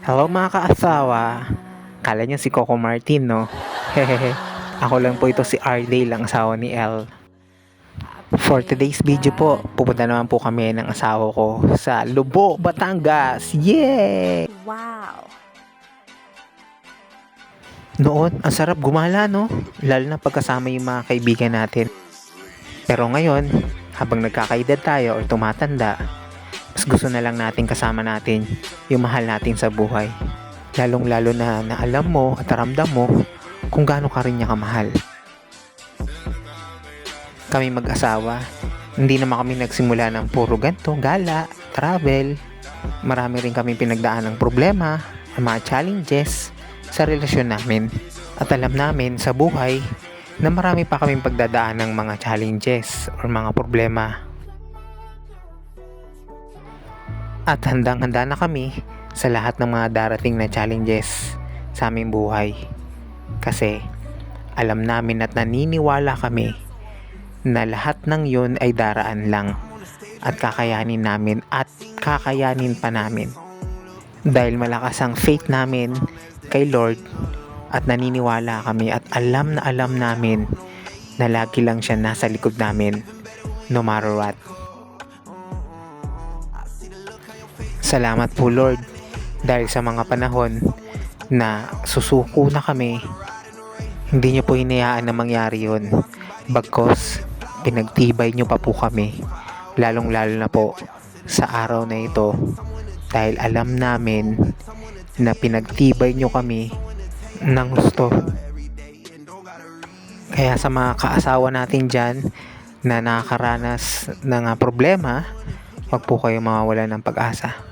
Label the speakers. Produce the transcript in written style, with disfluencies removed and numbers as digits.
Speaker 1: Hello mga kaasawa. Kala niyo si Coco Martin, no? Hehehe. Ako lang po ito si Arday lang, asawa ni El. For today's video po, pupunta naman po kami ng asawa ko sa Lubo, Batangas. Yay!
Speaker 2: Wow!
Speaker 1: Noon, ang sarap gumala, no? Lalo na pagkasama yung mga kaibigan natin. Pero ngayon, habang nagkakaedad tayo o tumatanda, mas gusto na lang natin kasama natin yung mahal natin sa buhay. Lalong-lalo na alam mo at ramdam mo kung gaano ka rin niya kamahal. Kami mag-asawa, hindi naman kami nagsimula ng puro ganto, gala, travel. Marami rin kami pinagdaan ng problema, mga challenges sa relasyon namin. At alam namin sa buhay na marami pa kaming pagdadaan ng mga challenges or mga problema. At handang-handa na kami sa lahat ng mga darating na challenges sa aming buhay. Kasi alam namin at naniniwala kami na lahat ng yun ay daraan lang at kakayanin namin at kakayanin pa namin. Dahil malakas ang faith namin kay Lord at naniniwala kami at alam na alam namin na lagi lang siya nasa likod namin no matter what. Salamat po Lord dahil sa mga panahon na susuko na kami, hindi niyo po hinayaan na mangyari yun. Bagkos, pinagtibay niyo pa po kami, lalong-lalo na po sa araw na ito dahil alam namin na pinagtibay niyo kami ng gusto. Kaya sa mga kaasawa natin dyan na nakakaranas ng problema, wag po kayo mawawala ng pag-asa.